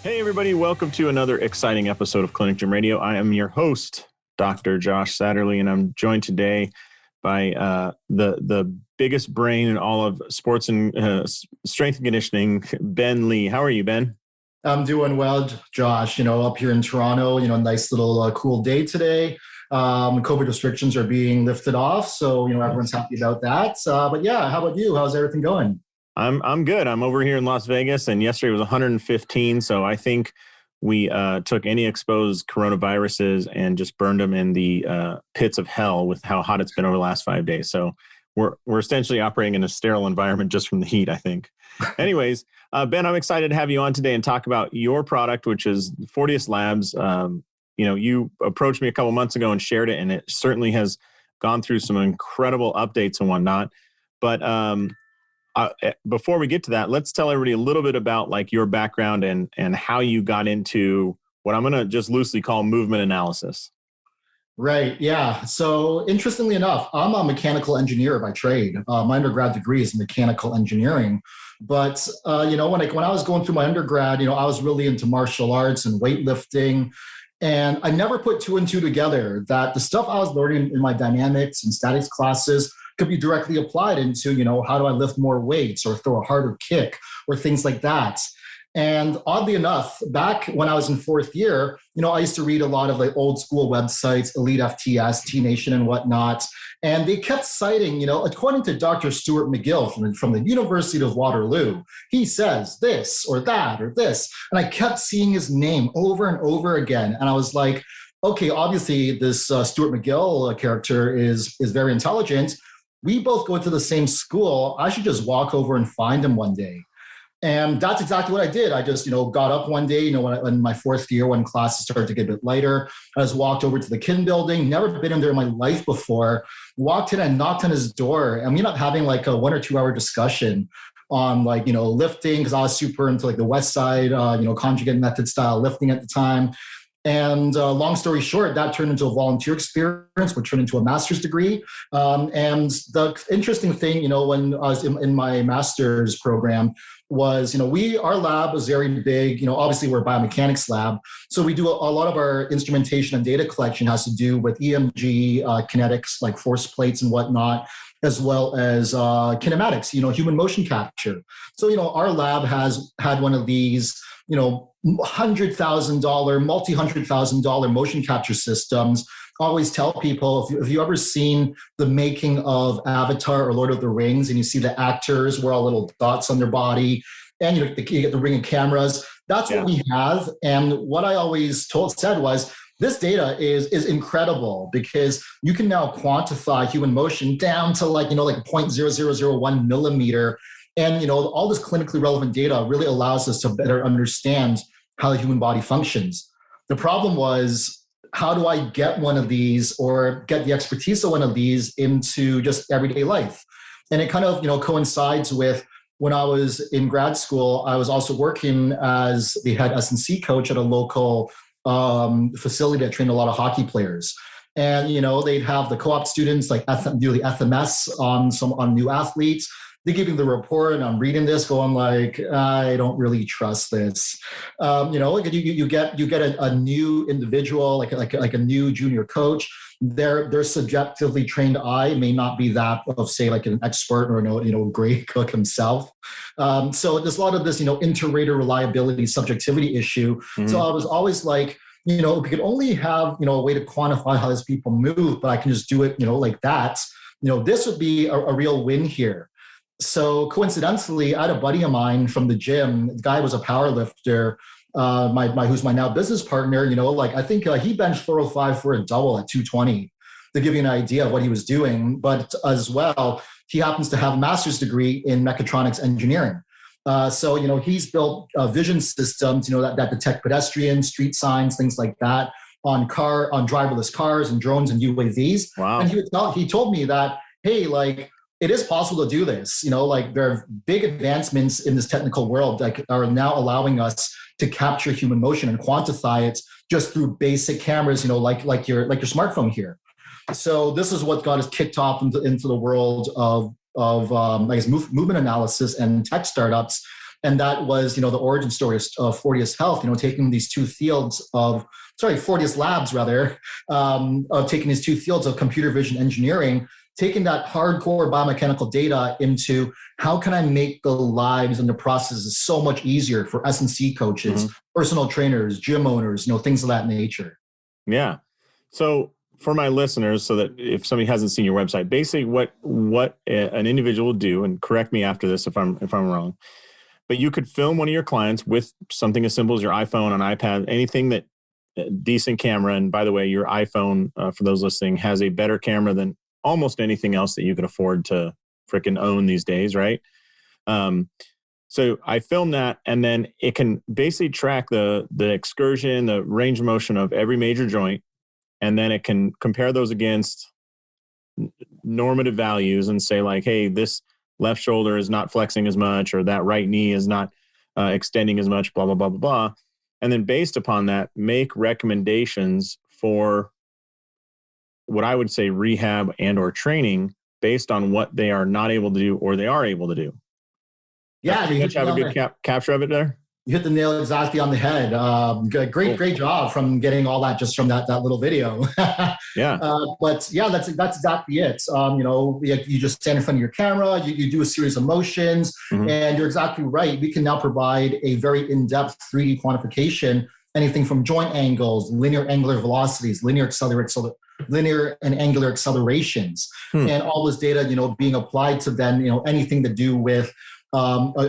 Hey, everybody. Welcome to another exciting episode of Clinic Gym Radio. I am your host, Dr. Josh Satterlee, and I'm joined today by the biggest brain in all of sports and strength and conditioning, Ben Lee. How are you, Ben? I'm doing well, Josh. Up here in Toronto, nice little cool day today. COVID restrictions are being lifted off, so everyone's happy about that. But yeah, how about you? How's everything going? I'm good. I'm over here in Las Vegas, and yesterday was 115. So I think we took any exposed coronaviruses and just burned them in the pits of hell with how hot it's been over the last 5 days. So we're essentially operating in a sterile environment just from the heat, I think. Anyways, Ben, I'm excited to have you on today and talk about your product, which is Fortius Labs. You approached me a couple months ago and shared it, and it certainly has gone through some incredible updates and whatnot. But before we get to that, let's tell everybody a little bit about like your background and how you got into what I'm going to just loosely call movement analysis. Right. Yeah. So interestingly enough, I'm a mechanical engineer by trade. My undergrad degree is in mechanical engineering. But, when I was going through my undergrad, I was really into martial arts and weightlifting. And I never put two and two together that the stuff I was learning in my dynamics and statics classes could be directly applied into, how do I lift more weights or throw a harder kick or things like that. And oddly enough, back when I was in fourth year, I used to read a lot of like old school websites, Elite FTS, T Nation and whatnot. And they kept citing, according to Dr. Stuart McGill from the University of Waterloo, he says this or that or this. And I kept seeing his name over and over again. And I was like, okay, obviously this Stuart McGill character is very intelligent. We both go to the same school. I should just walk over and find him one day. And that's exactly what I did. I just, got up one day, in my fourth year when classes started to get a bit lighter. I just walked over to the kin building, never been in there in my life before, walked in and knocked on his door. And we ended up having like a 1 or 2 hour discussion on lifting, because I was super into like the West Side, conjugate method style lifting at the time. And long story short, that turned into a volunteer experience, which turned into a master's degree. And the interesting thing, when I was in my master's program was, our lab was very big. Obviously we're a biomechanics lab. So we do a lot of our instrumentation and data collection has to do with EMG, kinetics, like force plates and whatnot, as well as kinematics, human motion capture. So, our lab has had one of these, $100,000, multi-$100,000 motion capture systems. I always tell people, if you ever seen the making of Avatar or Lord of the Rings, and you see the actors wear all little dots on their body, and you get the ring of cameras, that's what we have. And what I always said was, this data is incredible because you can now quantify human motion down to like 0.0001 millimeter. And, all this clinically relevant data really allows us to better understand how the human body functions. The problem was, how do I get one of these or get the expertise of one of these into just everyday life? And it kind of, coincides with when I was in grad school, I was also working as the head S&C coach at a local facility that trained a lot of hockey players. And, they'd have the co-op students like do the FMS on new athletes. They give me the report and I'm reading this going like, I don't really trust this. You get a new individual, like a new junior coach. Their subjectively trained eye may not be that of, say, like an expert or grade cook himself. So there's a lot of this, inter-rater reliability, subjectivity issue. Mm-hmm. So I was always like, we could only have, a way to quantify how these people move, but I can just do it, like that. This would be a real win here. So coincidentally, I had a buddy of mine from the gym. The guy was a power lifter, who's my now business partner. I think he benched 405 for a double at 220 to give you an idea of what he was doing. But as well, he happens to have a master's degree in mechatronics engineering. So he's built vision systems, that detect pedestrians, street signs, things like that on driverless cars and drones and UAVs. Wow. And he told me that, hey, it is possible to do this. There are big advancements in this technical world that are now allowing us to capture human motion and quantify it just through basic cameras, like your smartphone here. So this is what got us kicked off into the world of movement analysis and tech startups. And that was, the origin story of Fortius Health, taking these two fields of, Fortius Labs rather, of taking these two fields of computer vision engineering, taking that hardcore biomechanical data into how can I make the lives and the processes so much easier for S&C coaches, personal trainers, gym owners, things of that nature. Yeah. So for my listeners, so that if somebody hasn't seen your website, basically what an individual will do, and correct me after this if I'm wrong, but you could film one of your clients with something as simple as your iPhone, an iPad, anything that decent camera. And by the way, your iPhone, for those listening, has a better camera than almost anything else that you could afford to freaking own these days, right? So I film that, and then it can basically track the excursion, the range of motion of every major joint, and then it can compare those against normative values and say like, hey, this left shoulder is not flexing as much, or that right knee is not extending as much, blah, blah, blah, blah, blah. And then based upon that, make recommendations for what I would say rehab and or training based on what they are not able to do or they are able to do. Yeah, you have a good capture of it there. You hit the nail exactly on the head. Great job from getting all that just from that little video. Yeah. But yeah, that's exactly it. You just stand in front of your camera, you do a series of motions, and you're exactly right. We can now provide a very in-depth 3D quantification, anything from joint angles, linear angular velocities, linear and angular accelerations, and all this data, being applied to then, anything to do with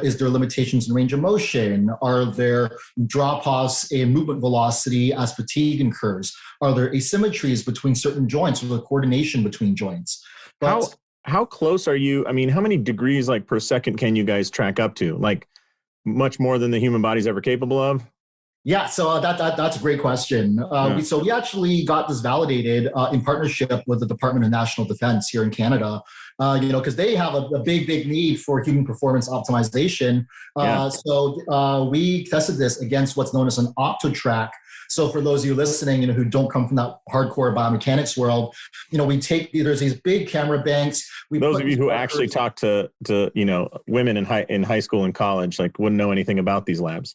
is there limitations in range of motion? Are there drop-offs in movement velocity as fatigue incurs? Are there asymmetries between certain joints or the coordination between joints? But how close are you? I mean, how many degrees like per second can you guys track up to? Like much more than the human body's ever capable of? Yeah, so that's a great question. We actually got this validated in partnership with the Department of National Defense here in Canada, because they have a big need for human performance optimization. So we tested this against what's known as an OptoTrack. So for those of you listening, who don't come from that hardcore biomechanics world, there's these big camera banks. Those of you who actually talk to women in high school and college, like wouldn't know anything about these labs.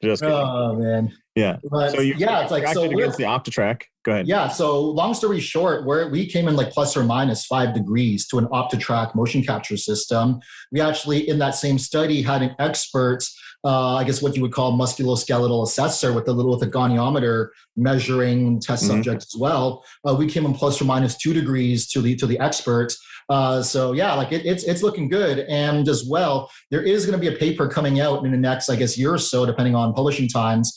Just kidding. Oh man. Yeah. But so it's like against the OptoTrack. Go ahead. Yeah. So long story short, we came in like plus or minus 5 degrees to an OptoTrack motion capture system. We actually in that same study had an expert, I guess what you would call musculoskeletal assessor with a goniometer measuring test subjects as well. We came in plus or minus 2 degrees to the expert. So yeah, like it's looking good. And as well, there is going to be a paper coming out in the next, I guess, year or so, depending on publishing times,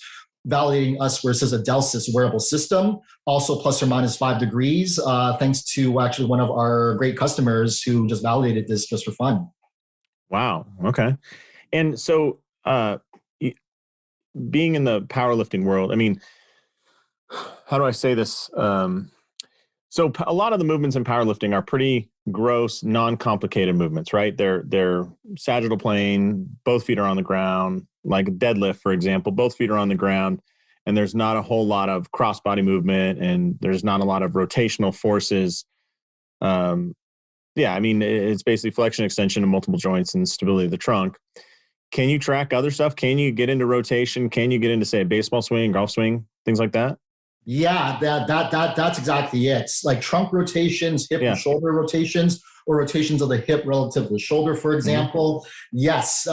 validating us where it says a Delsys wearable system, also plus or minus 5 degrees, thanks to actually one of our great customers who just validated this just for fun. Wow. Okay. And so being in the powerlifting world, I mean, how do I say this? So a lot of the movements in powerlifting are pretty gross, non-complicated movements, right? They're sagittal plane, both feet are on the ground, like a deadlift, for example, both feet are on the ground, and there's not a whole lot of cross-body movement, and there's not a lot of rotational forces. I mean, it's basically flexion, extension of multiple joints and stability of the trunk. Can you track other stuff? Can you get into rotation? Can you get into, say, a baseball swing, golf swing, things like that? Yeah, that's exactly it. It's like trunk rotations, hip and shoulder rotations, or rotations of the hip relative to the shoulder, for example. Yes,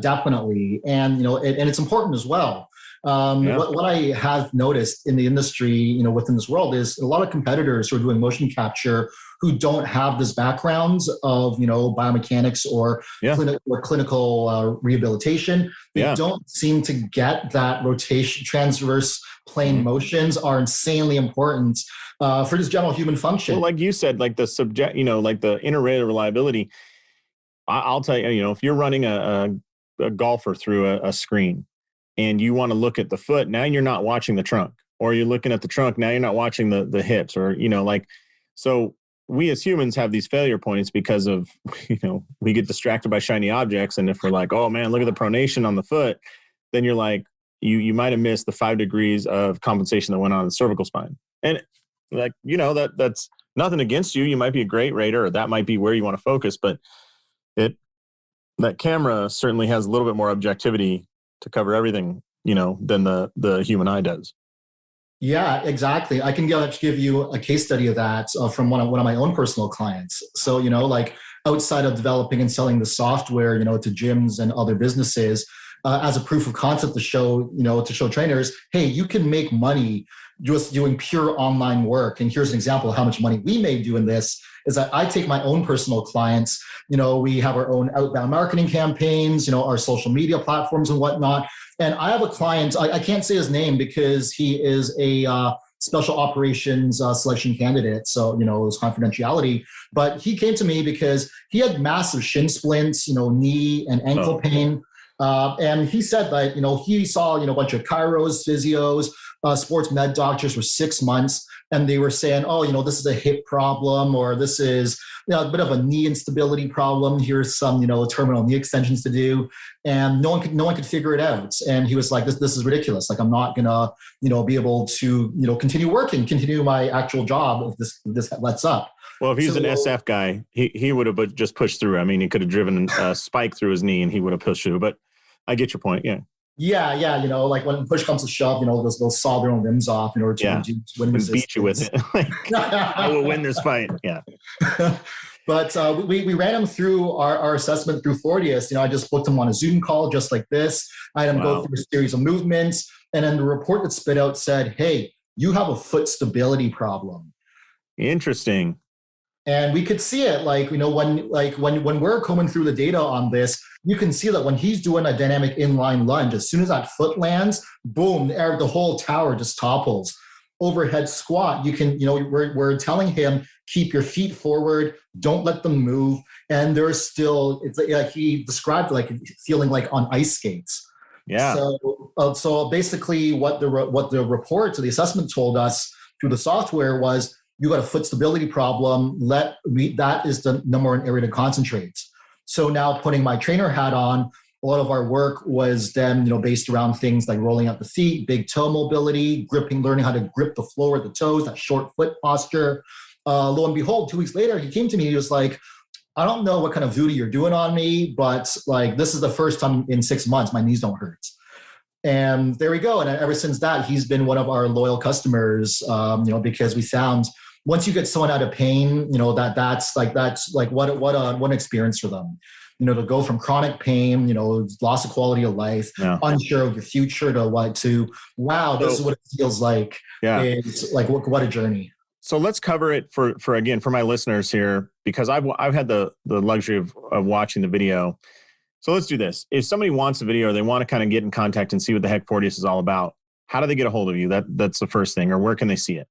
definitely. And, and it's important as well. What I have noticed in the industry, within this world is a lot of competitors who are doing motion capture who don't have this background of, biomechanics or clinical rehabilitation. They don't seem to get that rotation, transverse plane motions are insanely important for just general human function. Well, like you said, like the subject, like the inter-rater reliability, I'll tell you, if you're running a golfer through a screen and you want to look at the foot, now you're not watching the trunk, or you're looking at the trunk, now you're not watching the hips, or, so we as humans have these failure points because of, we get distracted by shiny objects. And if we're like, oh man, look at the pronation on the foot, then you're like, you might have missed the 5 degrees of compensation that went on the cervical spine. And like, that's nothing against you. You might be a great rater, or that might be where you want to focus, but That camera certainly has a little bit more objectivity to cover everything, than the human eye does. Yeah, exactly. I can give you a case study of that from one of my own personal clients. So, like outside of developing and selling the software, to gyms and other businesses, as a proof of concept to show trainers, hey, you can make money just doing pure online work. And here's an example of how much money we made doing this is that I take my own personal clients, we have our own outbound marketing campaigns, our social media platforms and whatnot. And I have a client, I can't say his name because he is a special operations selection candidate. So, it was confidentiality. But he came to me because he had massive shin splints, knee and ankle pain. And he said that, he saw, a bunch of chiros, physios, sports med doctors for 6 months. And they were saying, oh, this is a hip problem, or this is a bit of a knee instability problem. Here's some, terminal knee extensions to do. And no one could figure it out. And he was like, this is ridiculous. Like, I'm not gonna, be able to, continue my actual job if this lets up. Well, if he's an SF guy, he would have just pushed through. I mean, he could have driven a spike through his knee and he would have pushed through. But I get your point. Yeah. Yeah. Like when push comes to shove, they'll saw their own limbs off in order to win resistance. Beat you with it. I will win this fight. Yeah. But we ran him through our assessment through Fortius. I just booked him on a Zoom call just like this. I had him go through a series of movements. And then the report that spit out said, hey, you have a foot stability problem. Interesting. And we could see it when we're combing through the data on this, you can see that when he's doing a dynamic inline lunge, as soon as that foot lands, boom, the whole tower just topples. Overhead squat, you can, we're telling him, keep your feet forward, don't let them move. And there's still, it's like he described like feeling like on ice skates. Yeah. So basically what the report or the assessment told us through the software was, you got a foot stability problem. That is the number one area to concentrate. So now putting my trainer hat on, a lot of our work was then, based around things like rolling out the feet, big toe mobility, gripping, learning how to grip the floor with the toes, that short foot posture. Lo and behold, 2 weeks later, he came to me. He was like, I don't know what kind of voodoo you're doing on me, but like, this is the first time in 6 months my knees don't hurt. And there we go. And ever since that, he's been one of our loyal customers, because we found once you get someone out of pain, that's like what an experience for them. To go from chronic pain, loss of quality of life, unsure of your future to wow, this is what it feels like. Yeah. It's like, what a journey. So let's cover it for my listeners here, because I've had the luxury of watching the video. So let's do this. If somebody wants a video or they want to kind of get in contact and see what the heck Fortius is all about, how do they get a hold of you? That's the first thing, or where can they see it?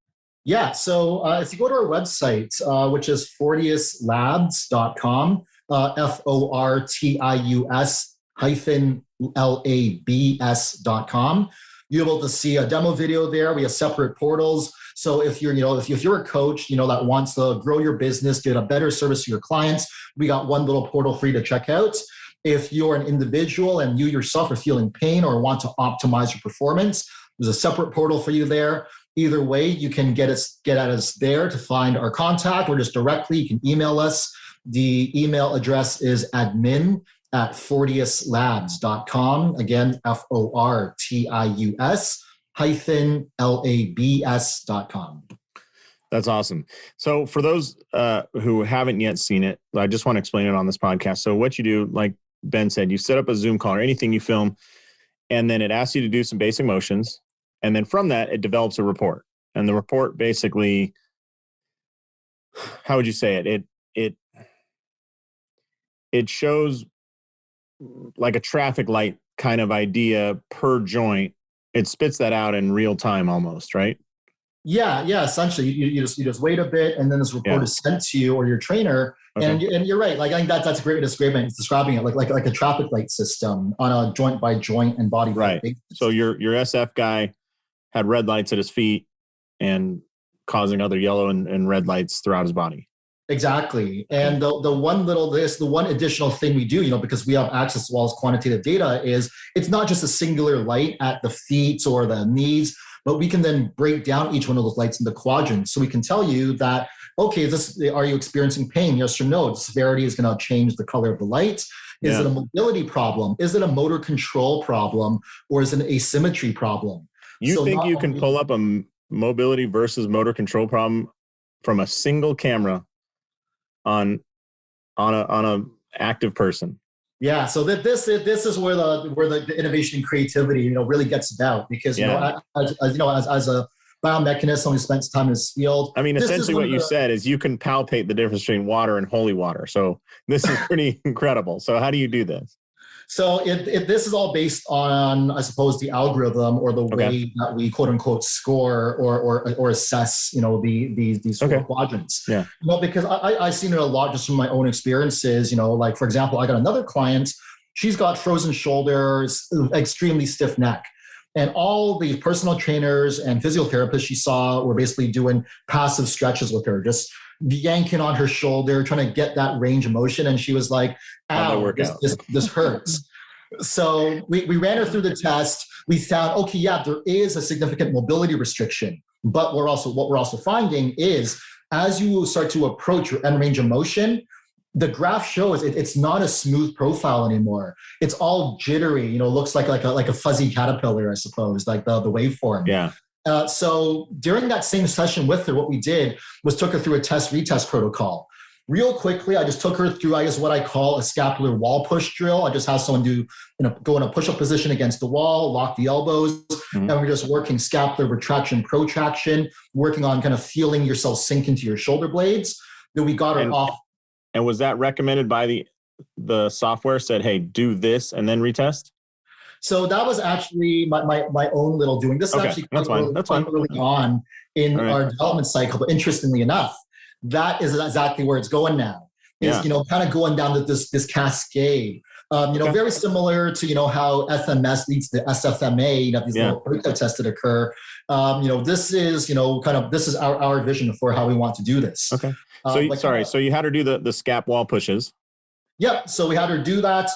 Yeah. So if you go to our website, which is FortiusLabs.com, FortiusLabs.com, you're able to see a demo video there. We have separate portals. So if you're a coach, that wants to grow your business, get a better service to your clients, we got one little portal for you to check out. If you're an individual and you yourself are feeling pain or want to optimize your performance, there's a separate portal for you there. Either way, you can get at us there to find our contact, or just directly, you can email us. The email address is admin@FortiusLabs.com. Again, FortiusLabs.com. That's awesome. So for those who haven't yet seen it, I just want to explain it on this podcast. So what you do, like Ben said, you set up a Zoom call or anything you film, and then it asks you to do some basic motions. And then from that, it develops a report. And the report basically, how would you say it? It shows like a traffic light kind of idea per joint. It spits that out in real time almost, right? Yeah. Essentially, you just wait a bit, and then this report is sent to you or your trainer. Okay. And you're right. Like, I think that's a great way to describing it, like a traffic light system on a joint by joint and body right basis. So your SF guy had red lights at his feet and causing other yellow and red lights throughout his body. Exactly. And the one additional thing we do, because we have access to all this quantitative data, is it's not just a singular light at the feet or the knees, but we can then break down each one of those lights into quadrants. So we can tell you that, okay, are you experiencing pain? Yes or no? The severity is going to change the color of the light. Is Yeah. it a mobility problem? Is it a motor control problem? Or is it an asymmetry problem? You So think not you can only, pull up a mobility versus motor control problem from a single camera on a active person? yeah, so that this is where the innovation and creativity, really gets about, because Yeah. as a biomechanist, someone who spends time in this field, I mean, this is essentially one what of you the said is you can palpate the difference between water and holy water. So this is pretty incredible. So how do you do this? So this is all based on, I suppose, the algorithm, or the Okay. way that we quote unquote score or assess, these four Okay. quadrants. Yeah. Because I've seen it a lot just from my own experiences. Like, for example, I got another client. She's got frozen shoulders, extremely stiff neck. And all the personal trainers and physiotherapists she saw were basically doing passive stretches with her, just yanking on her shoulder, trying to get that range of motion. And she was like, How'd that ow, work out? this hurts. So we ran her through the test. We found, okay, yeah, there is a significant mobility restriction. But what we're also finding is, as you start to approach your end range of motion, the graph shows it's not a smooth profile anymore. It's all jittery. Looks like a fuzzy caterpillar, I suppose, like the waveform. Yeah. So during that same session with her, what we did was took her through a test-retest protocol. Real quickly, I just took her through, I guess, what I call a scapular wall push drill. I just have someone go in a push-up position against the wall, lock the elbows, and we're just working scapular retraction, protraction, working on kind of feeling yourself sink into your shoulder blades. Then we got her off. And was that recommended by the software? Said, hey, do this and then retest? So that was actually my own little doing. This is actually quite early on in our development cycle. But interestingly enough, that is exactly where it's going now. Is kind of going down to this cascade. Very similar to how FMS leads to SFMA. These little breakout tests that occur. This is this is our vision for how we want to do this. Okay. So you had her do the scap wall pushes. Yep. So we had her do that.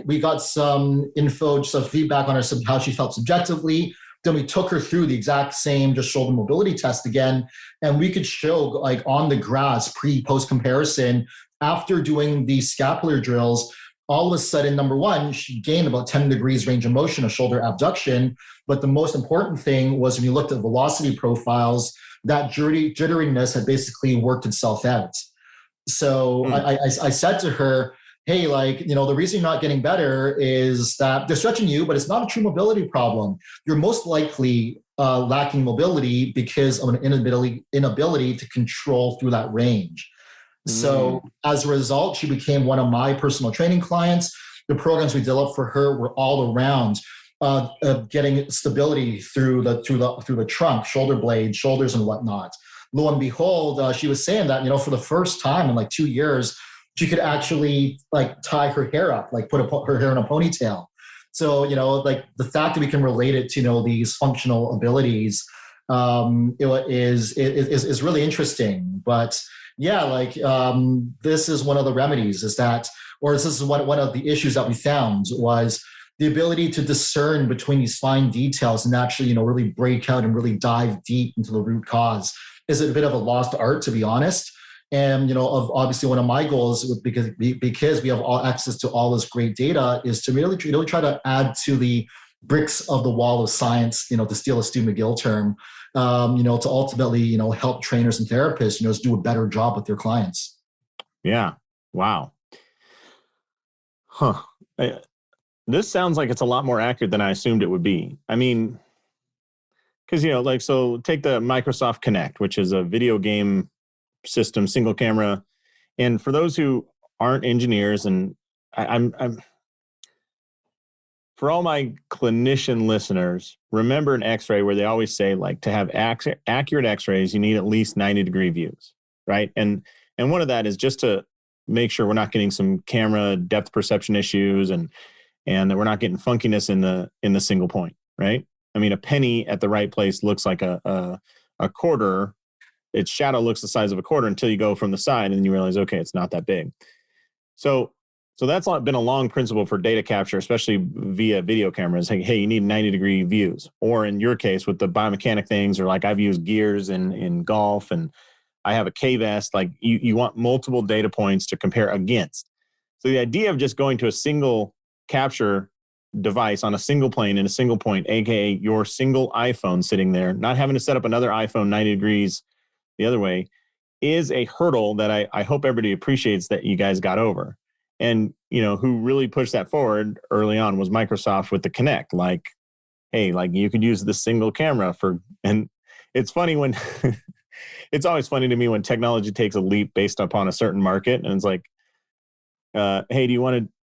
We got some info, some feedback on her, how she felt subjectively. Then we took her through the exact same just shoulder mobility test again, and we could show, like, on the graphs, pre-post comparison, after doing these scapular drills, all of a sudden, number one, she gained about 10 degrees range of motion of shoulder abduction. But the most important thing was, when you looked at velocity profiles, that jitteriness had basically worked itself out. So I said to her, hey, the reason you're not getting better is that they're stretching you, but it's not a true mobility problem. You're most likely lacking mobility because of an inability to control through that range. So as a result, she became one of my personal training clients. The programs we developed for her were all around getting stability through the trunk, shoulder blades, shoulders, and whatnot. Lo and behold, she was saying that, for the first time in 2 years, she could actually tie her hair up, put her hair in a ponytail. So, the fact that we can relate it to, these functional abilities is really interesting. But yeah, this is one of the remedies, this is one of the issues that we found, was the ability to discern between these fine details and actually, really break out and really dive deep into the root cause. Is a bit of a lost art, to be honest. And, obviously one of my goals, because we have all access to all this great data, is to really try to add to the bricks of the wall of science, to steal a Stu McGill term, to ultimately, help trainers and therapists, do a better job with their clients. Yeah. Wow. Huh. This sounds like it's a lot more accurate than I assumed it would be. I mean, because, so take the Microsoft Kinect, which is a video game system, single camera. And for those who aren't engineers, and I'm for all my clinician listeners, remember an X-ray where they always say, to have accurate X-rays, you need at least 90-degree views, right? And one of that is just to make sure we're not getting some camera depth perception issues, and that we're not getting funkiness in the single point, right? I mean, a penny at the right place looks like a quarter. Its shadow looks the size of a quarter until you go from the side, and then you realize, okay, it's not that big. So that's been a long principle for data capture, especially via video cameras. Hey, you need 90-degree views. Or in your case with the biomechanic things, or I've used gears in golf, and I have a K-vest. You want multiple data points to compare against. So the idea of just going to a single capture device on a single plane in a single point, aka your single iPhone sitting there, not having to set up another iPhone 90 degrees the other way, is a hurdle that I hope everybody appreciates that you guys got over. And, who really pushed that forward early on was Microsoft with the Kinect. Like, hey, like you could use the single camera and it's funny when, it's always funny to me when technology takes a leap based upon a certain market. And it's like, hey,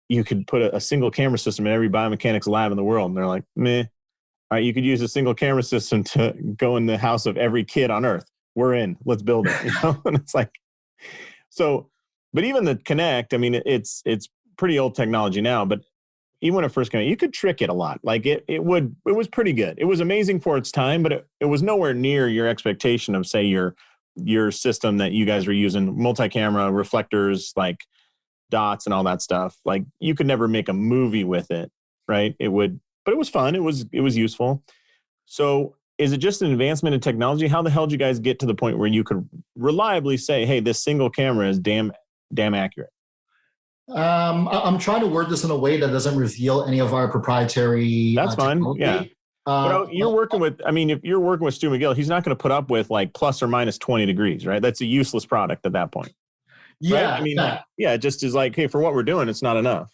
you could put a single camera system in every biomechanics lab in the world. And they're like, meh. All right, you could use a single camera system to go in the house of every kid on earth. We're in, let's build it. And it's like, so, but even the Kinect, I mean, it's pretty old technology now, but even when it first came out, you could trick it a lot. Like it was pretty good. It was amazing for its time, but it was nowhere near your expectation of, say, your system that you guys were using, multi-camera reflectors, like dots and all that stuff. Like you could never make a movie with it, right? But it was fun. It was useful. So is it just an advancement in technology? How the hell did you guys get to the point where you could reliably say, hey, this single camera is damn accurate? I'm trying to word this in a way that doesn't reveal any of our proprietary. That's fine. Yeah. But you're working with, if you're working with Stu McGill, he's not going to put up with like plus or minus 20 degrees, right? That's a useless product at that point. Yeah. Right? It just is like, hey, for what we're doing, it's not enough.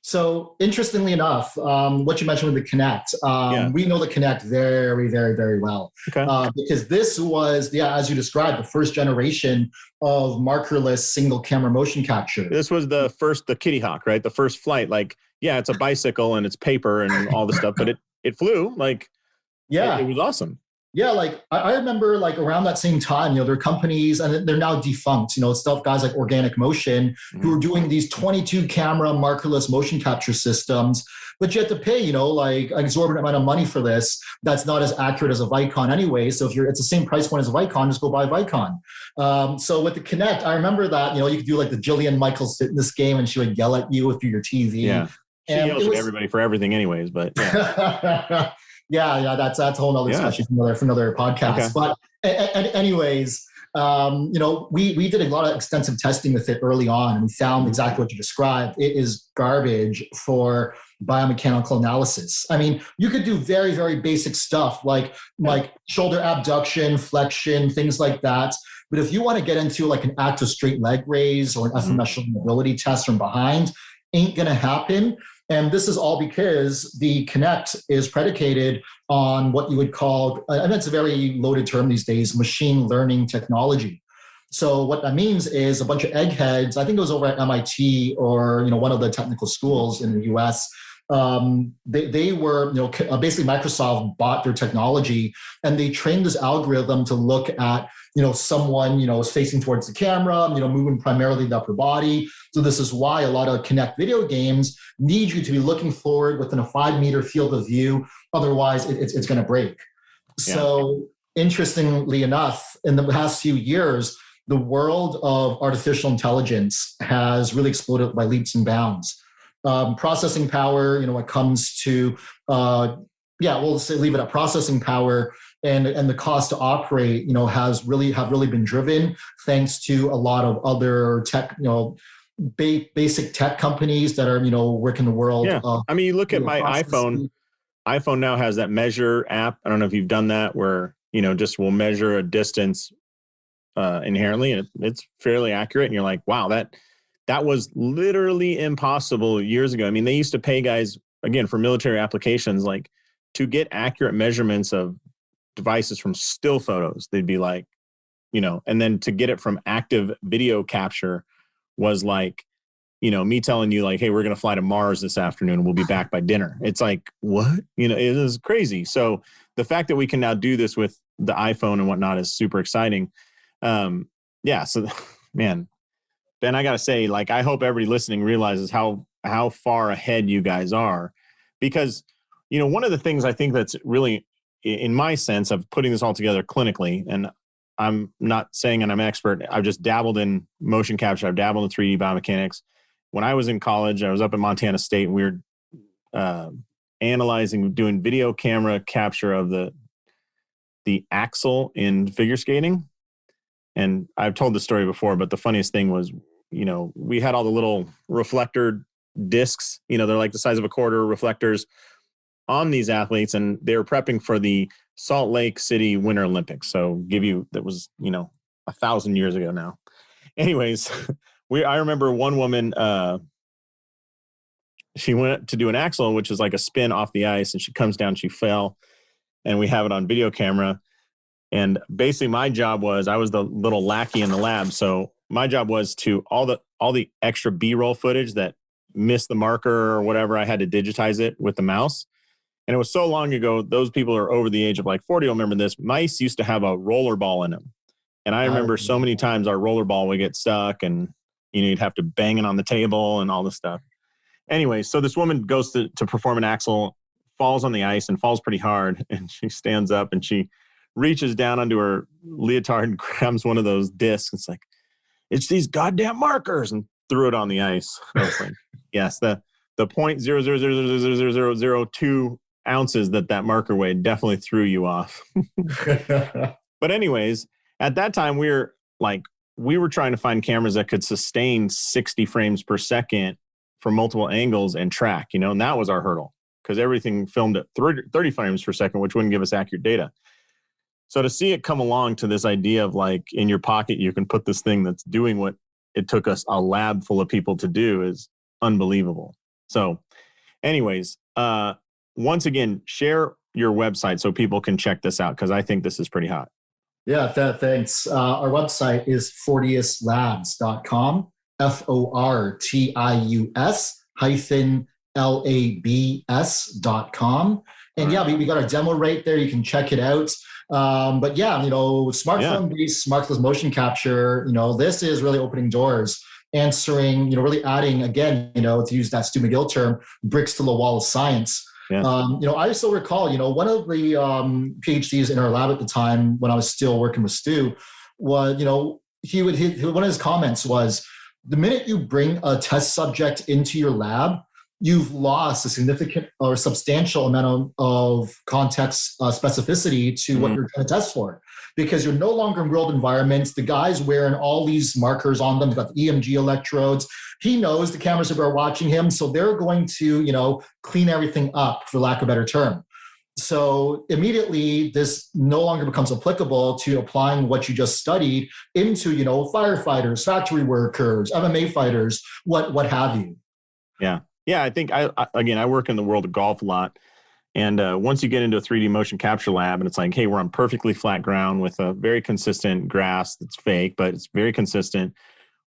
So interestingly enough, what you mentioned with the Kinect, we know the Kinect very, very, very well. Okay. Because this was, as you described, the first generation of markerless single camera motion capture. This was the Kitty Hawk, right? The first flight. Like, it's a bicycle and it's paper and all the stuff, but it flew. Like, it was awesome. Yeah, like I remember like around that same time, there are companies and they're now defunct, stuff, guys like Organic Motion, who are doing these 22 camera markerless motion capture systems, but you have to pay, like an exorbitant amount of money for this. That's not as accurate as a Vicon anyway. So if it's the same price point as a Vicon, just go buy a Vicon. So with the Kinect, I remember that, you could do like the Jillian Michaels fitness game and she would yell at you through your TV. Yeah. She yells at everybody for everything anyways, but yeah. Yeah, that's a whole nother discussion for another podcast. Okay. But anyways, we did a lot of extensive testing with it early on, and we found exactly what you described. It is garbage for biomechanical analysis. I mean, you could do very, very basic stuff like shoulder abduction, flexion, things like that. But if you want to get into like an active straight leg raise or an ephemeral mobility test from behind, ain't going to happen. And this is all because the Kinect is predicated on what you would call, and it's a very loaded term these days, machine learning technology. So what that means is a bunch of eggheads, I think it was over at MIT or one of the technical schools in the US, they were, basically Microsoft bought their technology and they trained this algorithm to look at, someone, is facing towards the camera, moving primarily the upper body. So this is why a lot of Kinect video games need you to be looking forward within a 5-meter field of view. Otherwise, it's going to break. Yeah. So interestingly enough, in the past few years, the world of artificial intelligence has really exploded by leaps and bounds. Processing power, when it comes to, we'll say leave it at processing power, and the cost to operate, have really been driven thanks to a lot of other tech, basic tech companies that are, working the world. Yeah. You look at my iPhone. iPhone now has that measure app. I don't know if you've done that, where just will measure a distance inherently, and it's fairly accurate. And you're like, wow, that was literally impossible years ago. They used to pay guys, again, for military applications, like to get accurate measurements of devices from still photos. They'd be like, and then to get it from active video capture was like, me telling you like, hey, we're going to fly to Mars this afternoon. We'll be back by dinner. It's like, what? It is crazy. So the fact that we can now do this with the iPhone and whatnot is super exciting. So man, Ben, I got to say, like, I hope everybody listening realizes how far ahead you guys are, because, one of the things I think that's really, in my sense of putting this all together clinically, and I'm not saying I'm an expert, I've just dabbled in motion capture. I've dabbled in 3D biomechanics. When I was in college, I was up at Montana State, and we were analyzing, doing video camera capture of the axle in figure skating. And I've told this story before, but the funniest thing was we had all the little reflector discs, they're like the size of a quarter reflectors on these athletes, and they were prepping for the Salt Lake City Winter Olympics. So that was, 1,000 years ago now. Anyways, I remember one woman, she went to do an axle, which is like a spin off the ice, and she comes down, she fell, and we have it on video camera. And basically my job was, I was the little lackey in the lab. So my job was to all the extra B-roll footage that missed the marker or whatever, I had to digitize it with the mouse. And it was so long ago, those people are over the age of like 40 will remember this. Mice used to have a roller ball in them. And I remember so many times our roller ball would get stuck, and you'd have to bang it on the table and all this stuff. Anyway, so this woman goes to perform an axle, falls on the ice and falls pretty hard. And she stands up and she reaches down under her leotard and grabs one of those discs. It's like, it's these goddamn markers, and threw it on the ice. I was like, yes, the 0.0000002 ounces that marker weighed definitely threw you off. But anyways, at that time we were trying to find cameras that could sustain 60 frames per second for multiple angles and track, and that was our hurdle, because everything filmed at 30 frames per second, which wouldn't give us accurate data. So to see it come along to this idea of like in your pocket, you can put this thing that's doing what it took us a lab full of people to do is unbelievable. So anyways, once again, share your website so people can check this out, because I think this is pretty hot. Yeah, thanks. Our website is FortiusLabs.com, FortiusLabs.com. And yeah, we got a demo right there. You can check it out. But yeah, smartphone-based smartless motion capture, this is really opening doors, answering, really adding, again, to use that Stu McGill term, bricks to the wall of science. Yeah. I still recall, one of the PhDs in our lab at the time when I was still working with Stu was, one of his comments was, the minute you bring a test subject into your lab, you've lost a significant or substantial amount of context specificity to what you're trying to test for, because you're no longer in real environments. The guy's wearing all these markers on them. They've got the EMG electrodes. He knows the cameras are watching him, so they're going to, clean everything up, for lack of a better term. So immediately, this no longer becomes applicable to applying what you just studied into, firefighters, factory workers, MMA fighters, what have you. Yeah. Yeah, I think I work in the world of golf a lot. And once you get into a 3D motion capture lab and it's like, hey, we're on perfectly flat ground with a very consistent grass that's fake, but it's very consistent.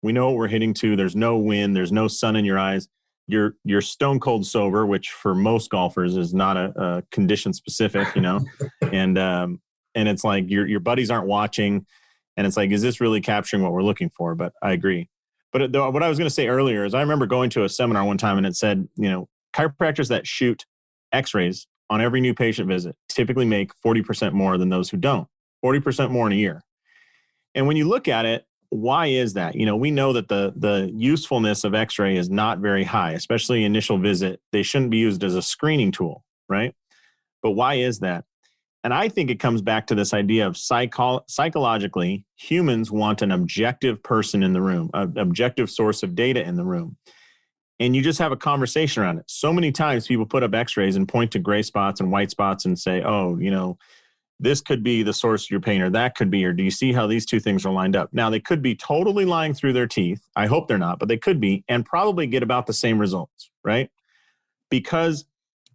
We know what we're hitting to. There's no wind. There's no sun in your eyes. You're stone cold sober, which for most golfers is not a condition specific, and it's like your buddies aren't watching. And it's like, is this really capturing what we're looking for? But I agree. But what I was going to say earlier is I remember going to a seminar one time and it said, chiropractors that shoot x-rays on every new patient visit typically make 40% more than those who don't, 40% more in a year. And when you look at it, why is that? We know that the usefulness of x-ray is not very high, especially initial visit. They shouldn't be used as a screening tool, right? But why is that? And I think it comes back to this idea of psychologically, humans want an objective person in the room, an objective source of data in the room. And you just have a conversation around it. So many times people put up x-rays and point to gray spots and white spots and say, oh, this could be the source of your pain, or that could be, or do you see how these two things are lined up? Now, they could be totally lying through their teeth. I hope they're not, but they could be, and probably get about the same results, right? Because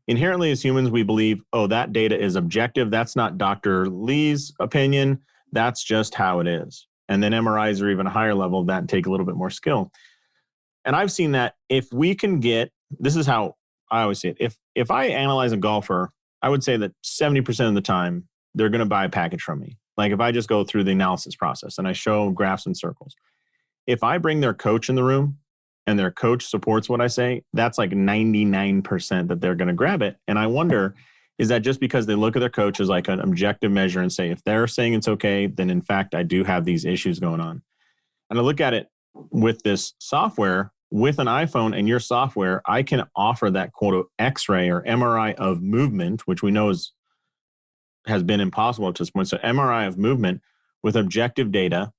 inherently as humans, we believe, oh, that data is objective. That's not Dr. Lee's opinion. That's just how it is. And then MRIs are even a higher level of that and take a little bit more skill. And I've seen that if we can this is how I always say it. If I analyze a golfer, I would say that 70% of the time, they're going to buy a package from me. Like if I just go through the analysis process and I show graphs and circles, if I bring their coach in the room and their coach supports what I say, that's like 99% that they're going to grab it. And I wonder, is that just because they look at their coach as like an objective measure and say, if they're saying it's okay, then in fact, I do have these issues going on. And I look at it with this software, with an iPhone and your software, I can offer that quote X-ray or MRI of movement, which we know has been impossible at this point. So MRI of movement with objective data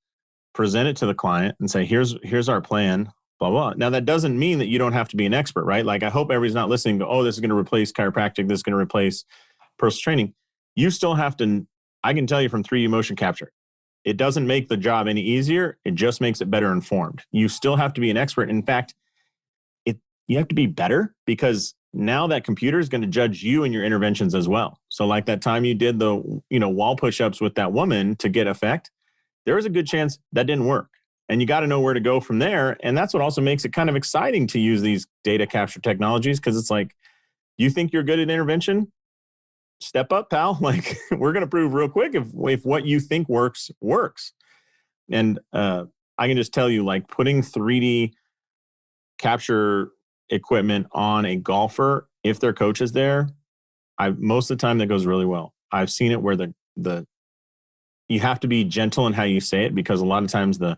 present it to the client and say, here's our plan, blah, blah. Now, that doesn't mean that you don't have to be an expert, right? Like, I hope everybody's not listening to, oh, this is going to replace chiropractic. This is going to replace personal training. You still have to, I can tell you from 3D motion capture, it doesn't make the job any easier. It just makes it better informed. You still have to be an expert. In fact, you have to be better, because now that computer is going to judge you and your interventions as well. So like that time you did the, wall push-ups with that woman to get effect, there was a good chance that didn't work. And you got to know where to go from there. And that's what also makes it kind of exciting to use these data capture technologies, because it's like, you think you're good at intervention? Step up, pal. Like, we're going to prove real quick if what you think works. And I can just tell you, like, putting 3D capture equipment on a golfer, if their coach is there, most of the time that goes really well. I've seen it where the you have to be gentle in how you say it, because a lot of times the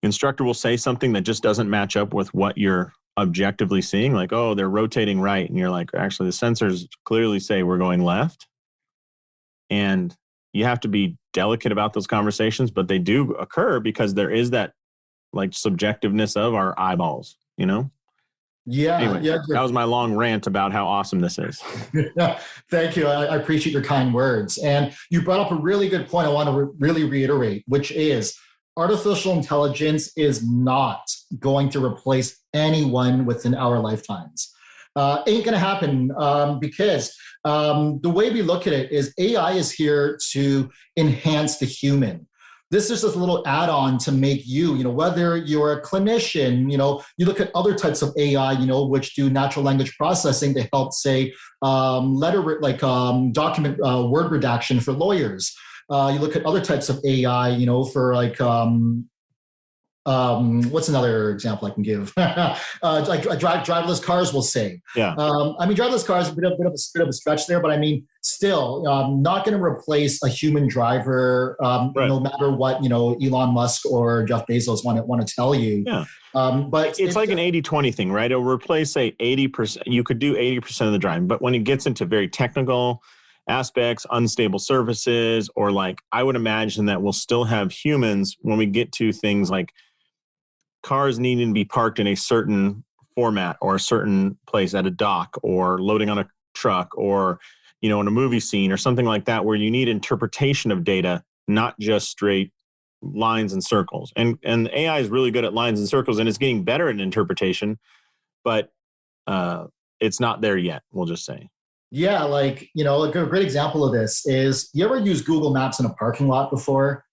instructor will say something that just doesn't match up with what you're objectively seeing. Like, oh, they're rotating right. And you're like, actually, the sensors clearly say we're going left. And you have to be delicate about those conversations, but they do occur because there is that, like, subjectiveness of our eyeballs, Yeah, Anyway, yeah. that was my long rant about how awesome this is. Thank you. I appreciate your kind words. And you brought up a really good point I want to really reiterate, which is artificial intelligence is not going to replace anyone within our lifetimes. Ain't going to happen because the way we look at it is AI is here to enhance the human. This is just a little add-on to make you, whether you're a clinician, you look at other types of AI, which do natural language processing to help, say, document word redaction for lawyers. You look at other types of AI, for like, what's another example I can give? Like driverless cars, we'll say. Yeah. Driverless cars, a bit of a stretch there, but still not going to replace a human driver, right, no matter what, Elon Musk or Jeff Bezos want to tell you. Yeah. But it's like an 80-20 thing, right? It'll replace, say, 80%. You could do 80% of the driving, but when it gets into very technical aspects, unstable surfaces, or like, I would imagine that we'll still have humans when we get to things like cars needing to be parked in a certain format or a certain place at a dock, or loading on a truck, or, in a movie scene or something like that, where you need interpretation of data, not just straight lines and circles. And AI is really good at lines and circles, and it's getting better at interpretation, but it's not there yet, we'll just say. Yeah, like, a great example of this is, you ever use Google Maps in a parking lot before?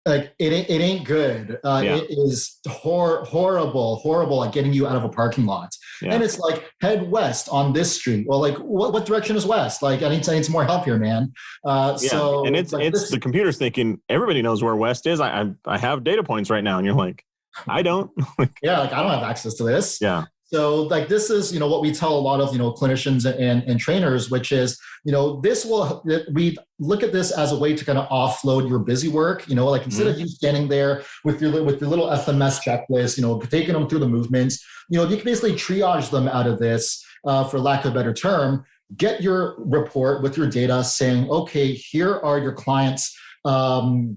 Like, it ain't good. It is horrible at getting you out of a parking lot. Yeah. And it's like, head west on this street. Well, like, what direction is west? Like, I need some more help here, man. So, and it's the computer's thinking everybody knows where west is. I have data points right now, and you're like, I don't. Yeah, like, I don't have access to this. Yeah. So, like, this is, what we tell a lot of, clinicians and trainers, which is, we look at this as a way to kind of offload your busy work, like, instead of you standing there with your little FMS checklist, taking them through the movements, you can basically triage them out of this, for lack of a better term, get your report with your data saying, okay, here are your clients'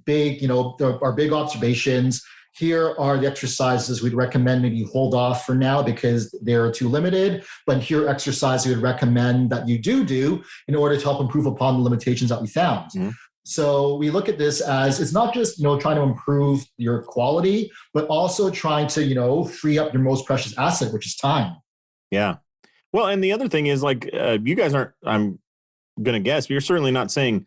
big observations. Here are the exercises we'd recommend maybe hold off for now because they're too limited, but here are exercises we would recommend that you do in order to help improve upon the limitations that we found. Mm-hmm. So we look at this as, it's not just, trying to improve your quality, but also trying to, free up your most precious asset, which is time. Yeah. Well, and the other thing is, like, you guys aren't, I'm going to guess, but you're certainly not saying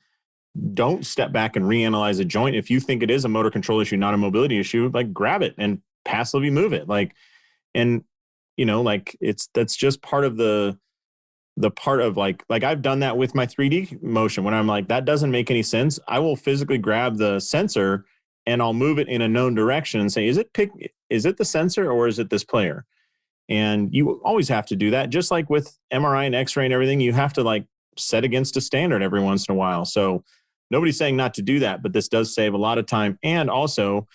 don't step back and reanalyze a joint. If you think it is a motor control issue, not a mobility issue, like, grab it and passively move it. Like, and like, that's just part of the part of like I've done that with my 3D motion. When I'm like, that doesn't make any sense, I will physically grab the sensor and I'll move it in a known direction and say, is it the sensor or is it this player? And you always have to do that. Just like with MRI and X-ray and everything, you have to, like, set against a standard every once in a while. So nobody's saying not to do that, but this does save a lot of time. And also,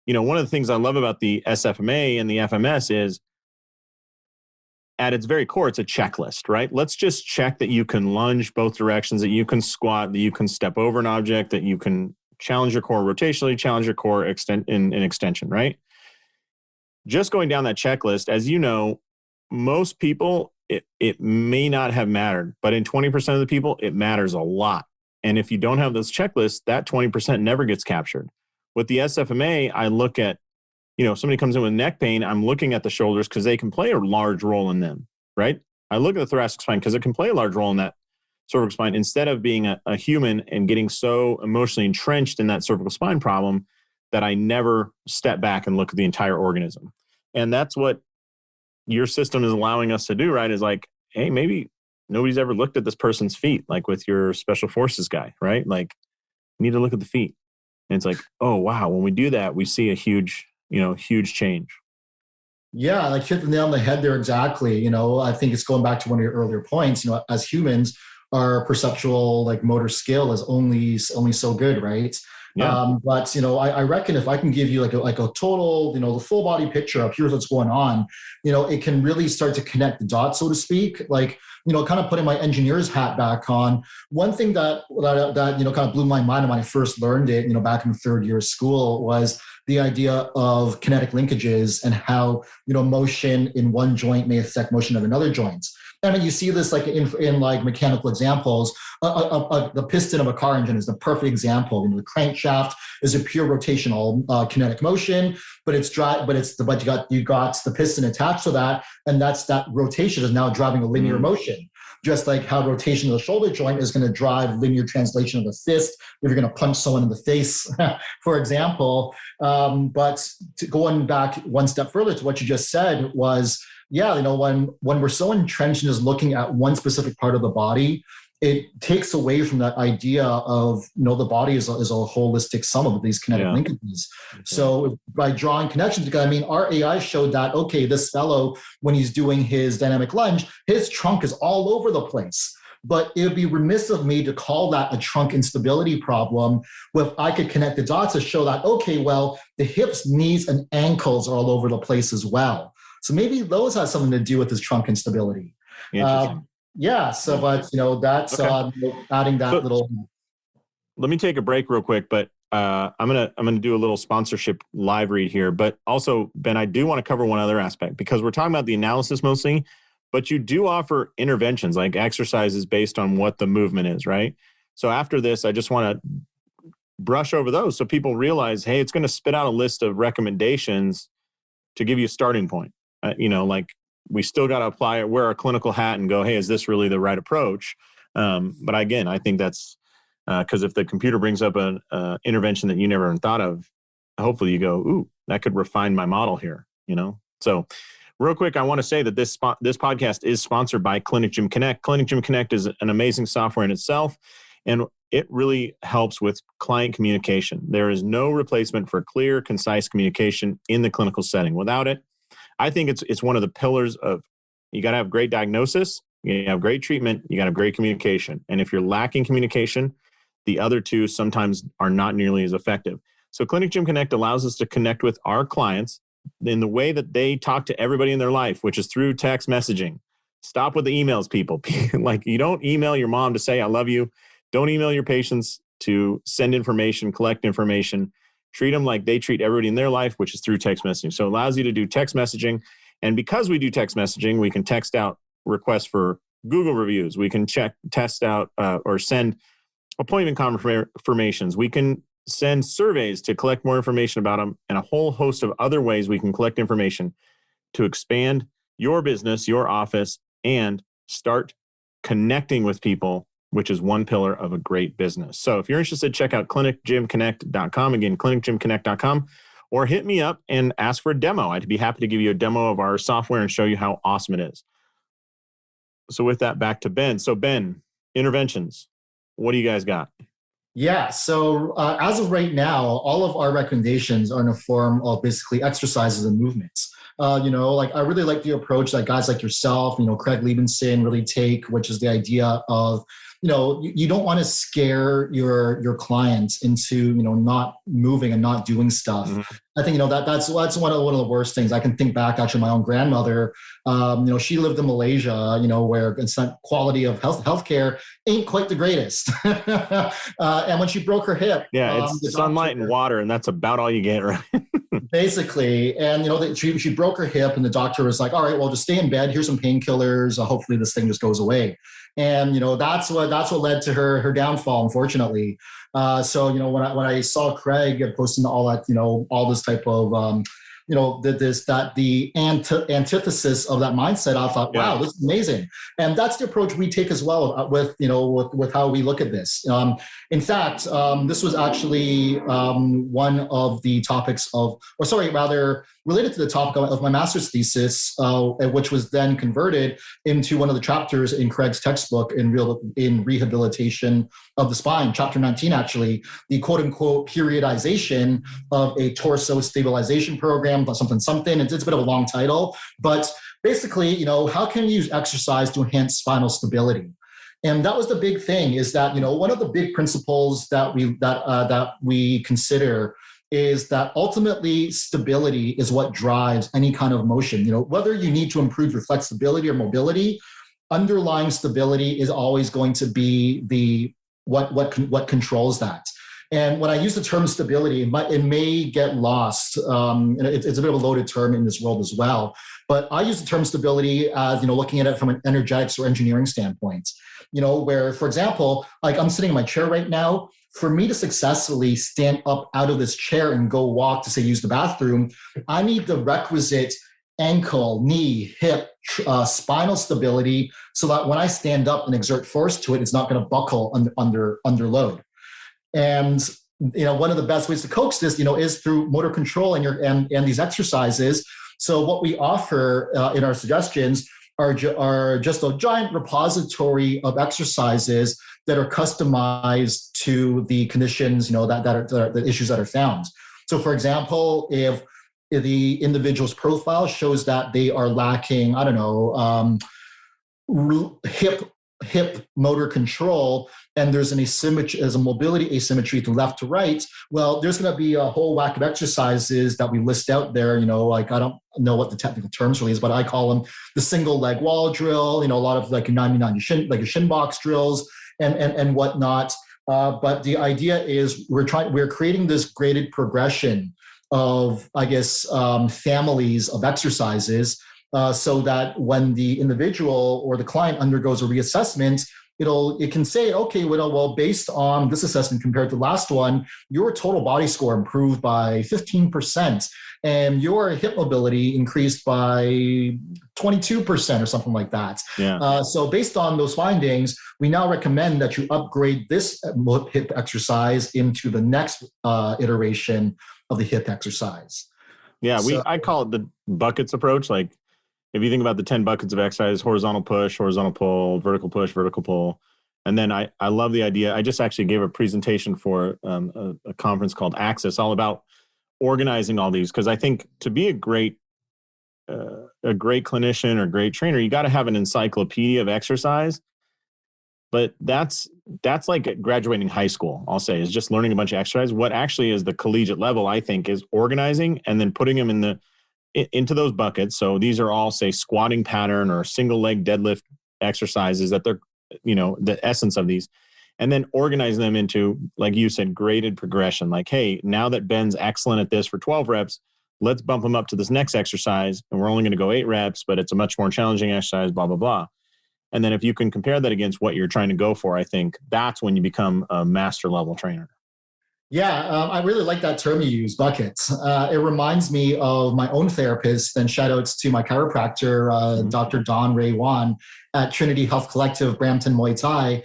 one of the things I love about the SFMA and the FMS is, at its very core, it's a checklist, right? Let's just check that you can lunge both directions, that you can squat, that you can step over an object, that you can challenge your core rotationally, challenge your core in extension, right? Just going down that checklist, as you know, most people, it may not have mattered, but in 20% of the people, it matters a lot. And if you don't have those checklists, that 20% never gets captured. With the SFMA, I look at, somebody comes in with neck pain, I'm looking at the shoulders because they can play a large role in them, right? I look at the thoracic spine because it can play a large role in that cervical spine, instead of being a human and getting so emotionally entrenched in that cervical spine problem that I never step back and look at the entire organism. And that's what your system is allowing us to do, right? Is like, hey, maybe nobody's ever looked at this person's feet, like with your special forces guy, right? Like, you need to look at the feet. And it's like, oh, wow. When we do that, we see a huge change. Yeah, like hit the nail on the head there exactly. I think it's going back to one of your earlier points. As humans, our perceptual motor skill is only so good, right? Yeah. But I reckon if I can give you like a total, the full body picture of here's what's going on, it can really start to connect the dots, so to speak. Kind of putting my engineer's hat back on. One thing that kind of blew my mind when I first learned it, back in the third year of school, was the idea of kinetic linkages and how motion in one joint may affect motion of another joint. I mean, you see this in mechanical examples. The piston of a car engine is the perfect example. The crankshaft is a pure rotational kinetic motion, but you got the piston attached to that, and that rotation is now driving a linear motion. Just like how rotation of the shoulder joint is going to drive linear translation of the fist if you're going to punch someone in the face, for example. But going back one step further to what you just said was, when we're so entrenched in just looking at one specific part of the body, it takes away from that idea of, the body is a holistic sum of these kinetic linkages. Okay. So by drawing connections, our AI showed that, okay, this fellow, when he's doing his dynamic lunge, his trunk is all over the place. But it would be remiss of me to call that a trunk instability problem if I could connect the dots to show that, okay, well, the hips, knees, and ankles are all over the place as well. So maybe those have something to do with his trunk instability. Interesting. That's okay. Adding that little. Let me take a break real quick, but I'm gonna do a little sponsorship live read here. But also, Ben, I do want to cover one other aspect, because we're talking about the analysis mostly, but you do offer interventions like exercises based on what the movement is, right? So after this, I just want to brush over those so people realize, hey, it's going to spit out a list of recommendations to give you a starting point. We still got to apply it, wear our clinical hat and go, hey, is this really the right approach? But again, I think that's because if the computer brings up an intervention that you never even thought of, hopefully you go, ooh, that could refine my model here, So real quick, I want to say that this podcast is sponsored by Clinic Gym Connect. Clinic Gym Connect is an amazing software in itself, and it really helps with client communication. There is no replacement for clear, concise communication in the clinical setting. Without it, I think it's one of the pillars of, you got to have great diagnosis, you have great treatment, you got to have great communication. And if you're lacking communication, the other two sometimes are not nearly as effective. So Clinic Gym Connect allows us to connect with our clients in the way that they talk to everybody in their life, which is through text messaging. Stop with the emails, people. You don't email your mom to say, I love you. Don't email your patients to send information, collect information. Treat them like they treat everybody in their life, which is through text messaging. So it allows you to do text messaging. And because we do text messaging, we can text out requests for Google reviews. We can test out or send appointment confirmations. We can send surveys to collect more information about them, and a whole host of other ways we can collect information to expand your business, your office, and start connecting with people, which is one pillar of a great business. So if you're interested, check out clinicgymconnect.com. Again, clinicgymconnect.com, or hit me up and ask for a demo. I'd be happy to give you a demo of our software and show you how awesome it is. So with that, back to Ben. So Ben, interventions, what do you guys got? Yeah, so as of right now, all of our recommendations are in a form of basically exercises and movements. I really like the approach that guys like yourself, Craig Liebenson really take, which is the idea of you don't want to scare your clients into, not moving and not doing stuff. Mm-hmm. I think, that's one of the worst things. I can think back, actually, my own grandmother, she lived in Malaysia, where quality of healthcare ain't quite the greatest. And when she broke her hip, it's sunlight and water, and that's about all you get, right? Basically. And, she broke her hip, and the doctor was like, all right, well, just stay in bed. Here's some painkillers. Hopefully this thing just goes away. And, that's what led to her downfall, unfortunately. So, when I saw Craig posting all that, all this type of, the antithesis of that mindset, I thought, wow, this is amazing. And that's the approach we take as well with how we look at this. In fact, this was actually one of the topics related to the topic of my master's thesis, which was then converted into one of the chapters in Craig's textbook in rehabilitation of the spine, chapter 19, actually, the quote unquote periodization of a torso stabilization program, something. It's a bit of a long title, but basically, how can we use exercise to enhance spinal stability? And that was the big thing, is that, one of the big principles that we consider is that ultimately stability is what drives any kind of motion. Whether you need to improve your flexibility or mobility, underlying stability is always going to be what controls that. And when I use the term stability, it may get lost. And it's a bit of a loaded term in this world as well. But I use the term stability as, looking at it from an energetics or engineering standpoint. Where, for example, like I'm sitting in my chair right now, for me to successfully stand up out of this chair and go walk to, say, use the bathroom, I need the requisite ankle, knee, hip, spinal stability, so that when I stand up and exert force to it, it's not going to buckle under load. And one of the best ways to coax this, is through motor control and these exercises. So what we offer in our suggestions are just a giant repository of exercises that are customized to the conditions, that are the issues that are found. So, for example, if the individual's profile shows that they are lacking, hip motor control, and there's a mobility asymmetry to left to right, well, there's going to be a whole whack of exercises that we list out there. Like, I don't know what the technical terms really is, but I call them the single leg wall drill, a lot of like 90-90 like shin box drills and whatnot. But the idea is we're creating this graded progression of, families of exercises, so that when the individual or the client undergoes a reassessment, it can say, okay, well, based on this assessment compared to the last one, your total body score improved by 15%, and your hip mobility increased by 22% or something like that. Yeah. So based on those findings, we now recommend that you upgrade this hip exercise into the next iteration of the hip exercise. Yeah, I call it the buckets approach. Like, if you think about the 10 buckets of exercise: horizontal push, horizontal pull, vertical push, vertical pull. And then I love the idea. I just actually gave a presentation for a conference called Access, all about organizing all these. Because I think to be a great clinician or great trainer, you got to have an encyclopedia of exercise. But that's like graduating high school, I'll say, is just learning a bunch of exercise. What actually is the collegiate level, I think, is organizing and then putting them into those buckets. So these are all, say, squatting pattern or single leg deadlift exercises that they're, the essence of these, and then organizing them into, like you said, graded progression. Like, hey, now that Ben's excellent at this for 12 reps, let's bump him up to this next exercise. And we're only going to go 8 reps, but it's a much more challenging exercise, blah, blah, blah. And then if you can compare that against what you're trying to go for, I think that's when you become a master level trainer. Yeah, I really like that term you use, buckets. It reminds me of my own therapist, and shout outs to my chiropractor, Dr. Don Ray Wan at Trinity Health Collective, Brampton, Muay Thai.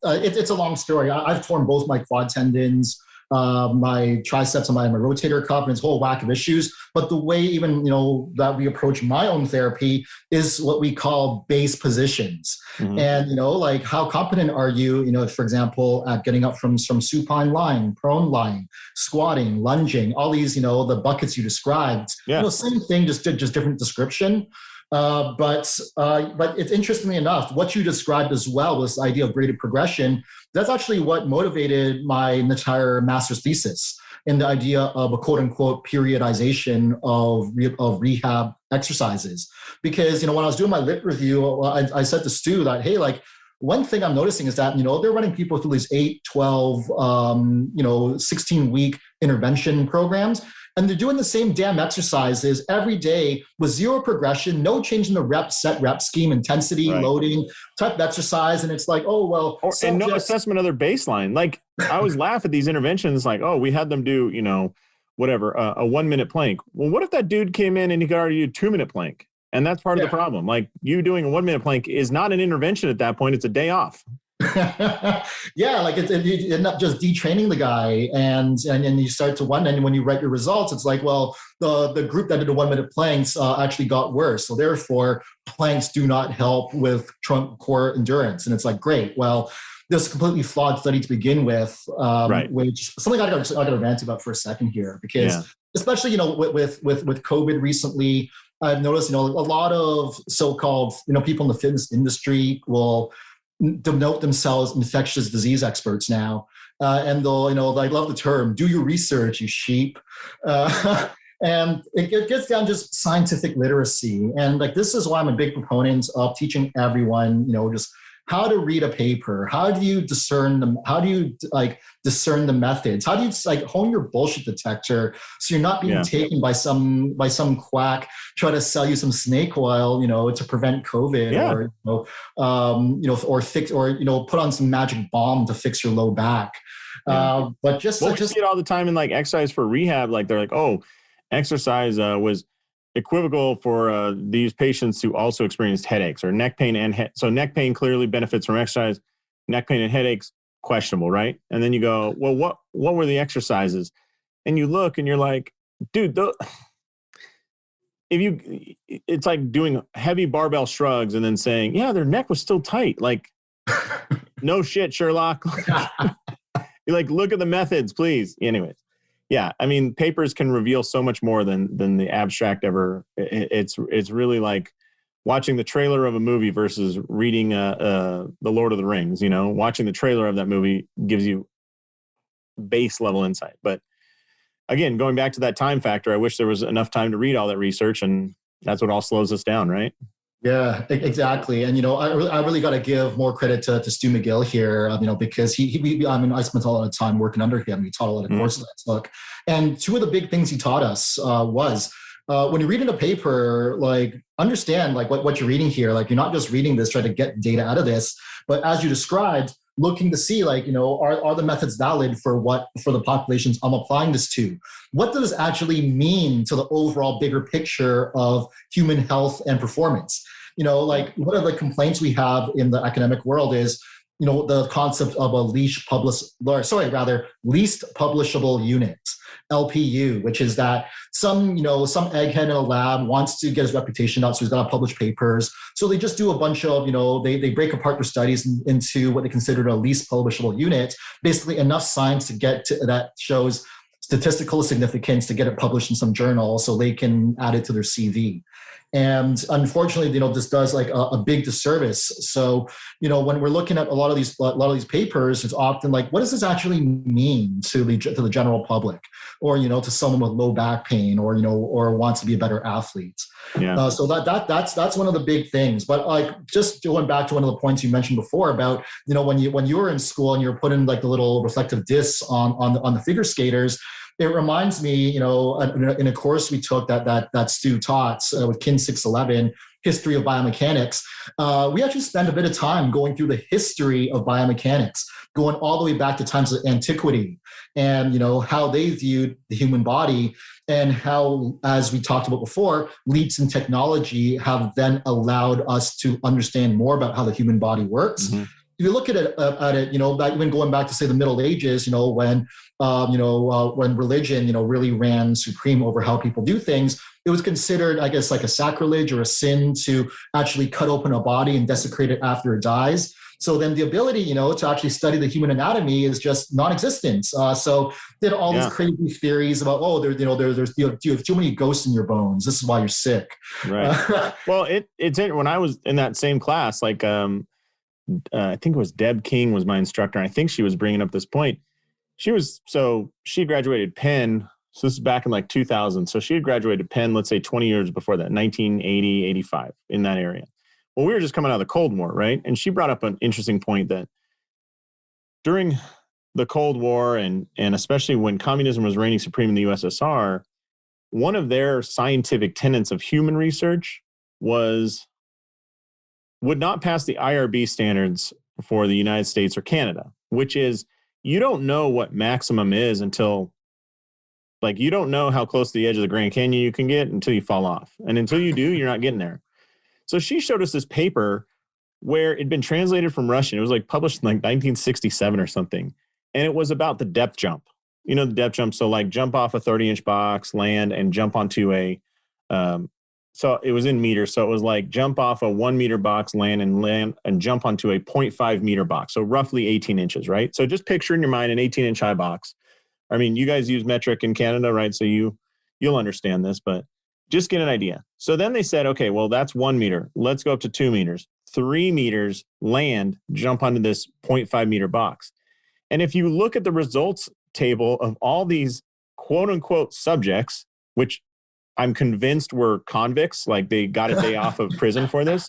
It's a long story. I've torn both my quad tendons, my triceps, and my rotator cuff, and it's a whole whack of issues. But the way even, that we approach my own therapy is what we call base positions. Mm-hmm. And, like, how competent are you, for example, at getting up from supine lying, prone lying, squatting, lunging, all these, the buckets you described. Yeah. Same thing, just different description. But it's interestingly enough, what you described as well, this idea of graded progression, that's actually what motivated my entire master's thesis in the idea of a quote unquote periodization of rehab exercises. Because, when I was doing my lit review, I said to Stu that, hey, like, one thing I'm noticing is that, they're running people through these 8, 12, 16-week intervention programs. And they're doing the same damn exercises every day with zero progression, no change in the set rep scheme, intensity, right, loading, type of exercise. And it's like, oh, well. And no assessment of their baseline. Like, I always laugh at these interventions like, oh, we had them do, whatever, a 1-minute plank. Well, what if that dude came in and he could already do a 2-minute plank? And that's part of the problem. Like, you doing a 1-minute plank is not an intervention at that point. It's a day off. Yeah, like you end up just detraining the guy, and you start to wonder. And when you write your results, it's like, well, the group that did the 1-minute planks actually got worse. So therefore, planks do not help with trunk core endurance. And it's like, great. Well, this is a completely flawed study to begin with, right, which something I got to rant about for a second here, because especially with COVID recently, I've noticed a lot of so-called people in the fitness industry will denote themselves infectious disease experts now, and they'll I love the term, do your research, you sheep. And it gets down just scientific literacy, and like this is why I'm a big proponent of teaching everyone just how to read a paper. How do you discern them? How do you discern the methods? How do you hone your bullshit detector so you're not being taken by some quack try to sell you some snake oil, to prevent COVID, or fix, or put on some magic balm to fix your low back. But we see it all the time in like exercise for rehab. Like they're like, oh, exercise was equivocal for these patients who also experienced headaches or neck pain and so neck pain clearly benefits from exercise. Neck pain and headaches, questionable, right? And then you go, well, what were the exercises? And you look and you're like, dude, it's like doing heavy barbell shrugs and then saying, yeah, their neck was still tight. Like, no shit, Sherlock. You're like, look at the methods, please. Anyways. Yeah, I mean, papers can reveal so much more than the abstract ever. It's really like watching the trailer of a movie versus reading the Lord of the Rings. Watching the trailer of that movie gives you base level insight. But again, going back to that time factor, I wish there was enough time to read all that research, and that's what all slows us down, right? Yeah, exactly. And, I really got to give more credit to Stu McGill here, because I spent a lot of time working under him. He taught a lot of courses I took. And two of the big things he taught us was when you're reading a paper, like understand like what you're reading here. Like you're not just reading this, trying to get data out of this, but as you described, looking to see like, are the methods valid for the populations I'm applying this to? What does this actually mean to the overall bigger picture of human health and performance? Like one of the complaints we have in the academic world is, the concept of a least publishable unit, LPU, which is that some egghead in a lab wants to get his reputation up, so he's got to publish papers. So they just do a bunch of, they break apart their studies into what they consider a least publishable unit, basically enough science to get to that shows statistical significance to get it published in some journal so they can add it to their CV. And unfortunately, this does like a big disservice. So, when we're looking at a lot of these papers, it's often like, what does this actually mean to the general public, or to someone with low back pain, or wants to be a better athlete? Yeah. So that's one of the big things. But like just going back to one of the points you mentioned before about when you were in school and you're putting like the little reflective discs on the figure skaters. It reminds me, in a course we took that Stu taught with Kin 611, History of Biomechanics, we actually spent a bit of time going through the history of biomechanics, going all the way back to times of antiquity, and how they viewed the human body, and how, as we talked about before, leaps in technology have then allowed us to understand more about how the human body works. Mm-hmm. If you look at it, even going back to say the Middle Ages, when religion, really ran supreme over how people do things, it was considered, I guess, like a sacrilege or a sin to actually cut open a body and desecrate it after it dies. So then the ability, to actually study the human anatomy is just non-existent. So they had all these crazy theories about, do you have too many ghosts in your bones? This is why you're sick. Right. Well, when I was in that same class, like, I think it was Deb King was my instructor. I think she was bringing up this point. She graduated Penn. So this is back in like 2000. So she had graduated Penn, let's say 20 years before that, 1980, 85, in that area. Well, we were just coming out of the Cold War, right? And she brought up an interesting point that during the Cold War and especially when communism was reigning supreme in the USSR, one of their scientific tenets of human research would not pass the IRB standards for the United States or Canada, which is you don't know what maximum is until, like, you don't know how close to the edge of the Grand Canyon you can get until you fall off. And until you do, you're not getting there. So she showed us this paper where it'd been translated from Russian. It was like published in like 1967 or something. And it was about the depth jump. You know, the depth jump. So like jump off a 30-inch box, land, and jump onto so it was in meters. So it was like jump off a 1 meter box, land and jump onto a 0.5 meter box. So roughly 18 inches, right? So just picture in your mind an 18-inch high box. I mean, you guys use metric in Canada, right? So you'll understand this, but just get an idea. So then they said, okay, well, that's 1 meter. Let's go up to 2 meters, 3 meters, land, jump onto this 0.5 meter box. And if you look at the results table of all these quote unquote subjects, which I'm convinced were convicts, like they got a day off of prison for this,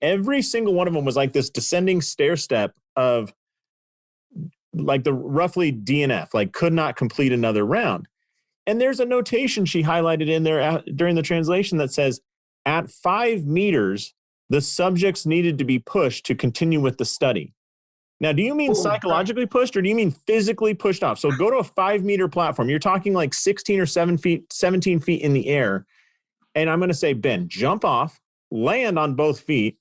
every single one of them was like this descending stair step of like the roughly DNF, like could not complete another round. And there's a notation she highlighted in there during the translation that says, at 5 meters, the subjects needed to be pushed to continue with the study. Now, do you mean psychologically pushed or do you mean physically pushed off? So go to a 5 meter platform. You're talking like 16 or 17 feet in the air. And I'm going to say, Ben, jump off, land on both feet,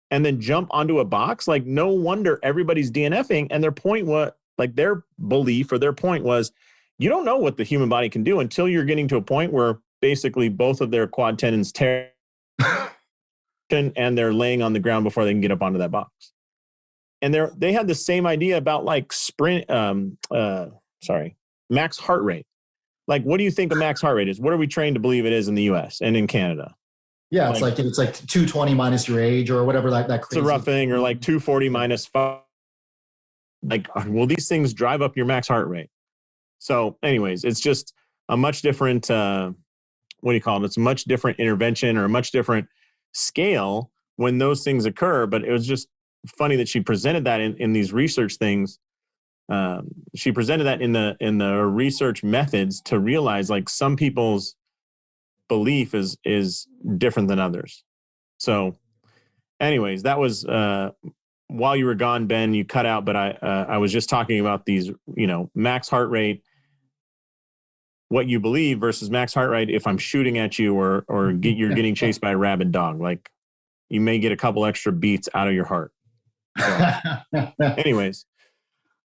and then jump onto a box. Like, no wonder everybody's DNFing. And their point was, like, their belief or their point was, you don't know what the human body can do until you're getting to a point where basically both of their quad tendons tear and they're laying on the ground before they can get up onto that box. And they had the same idea about like max heart rate. Like, what do you think a max heart rate is? What are we trained to believe it is in the US and in Canada? Yeah, it's like 220 minus your age or whatever that crazy. It's a rough thing, or like 240 minus 5. Like, will these things drive up your max heart rate? So anyways, it's just a much different, what do you call it? It's a much different intervention or a much different scale when those things occur. But it was just funny that she presented that in these research things. She presented that in the research methods to realize like some people's belief is different than others. So anyways, that was, while you were gone, Ben, you cut out, but I was just talking about these, max heart rate, what you believe versus max heart rate. If I'm shooting at you or you're getting chased by a rabid dog, like you may get a couple extra beats out of your heart. So, anyways.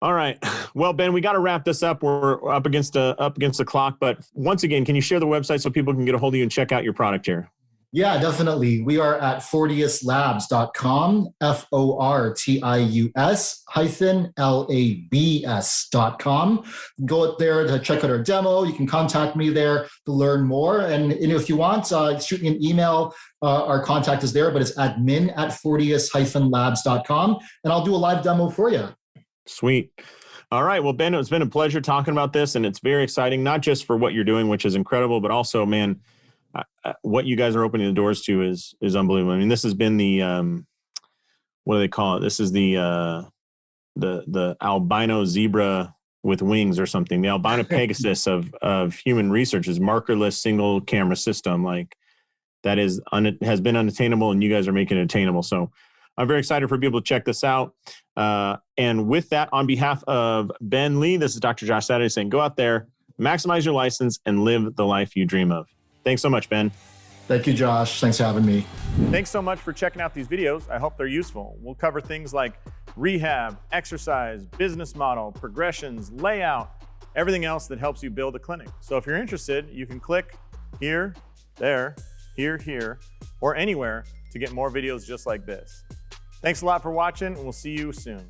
All right. Well, Ben, we got to wrap this up. We're up against the clock, but once again, can you share the website so people can get a hold of you and check out your product here? Yeah, definitely. We are at FortiusLabs.com, FortiusLabs.com. Go up there to check out our demo. You can contact me there to learn more. And if you want, shoot me an email. Our contact is there, but it's admin@Fortius-Labs.com. And I'll do a live demo for you. Sweet. All right. Well, Ben, it's been a pleasure talking about this, and it's very exciting, not just for what you're doing, which is incredible, but also, man, what you guys are opening the doors to is unbelievable. I mean, this has been the what do they call it? This is the albino zebra with wings or something. The albino Pegasus of human research is markerless single camera system. Like that has been unattainable, and you guys are making it attainable. So I'm very excited for people to check this out. And with that, on behalf of Ben Lee, this is Dr. Josh Satterlee saying, go out there, maximize your license, and live the life you dream of. Thanks so much, Ben. Thank you, Josh. Thanks for having me. Thanks so much for checking out these videos. I hope they're useful. We'll cover things like rehab, exercise, business model, progressions, layout, everything else that helps you build a clinic. So if you're interested, you can click here, there, here, or anywhere to get more videos just like this. Thanks a lot for watching, and we'll see you soon.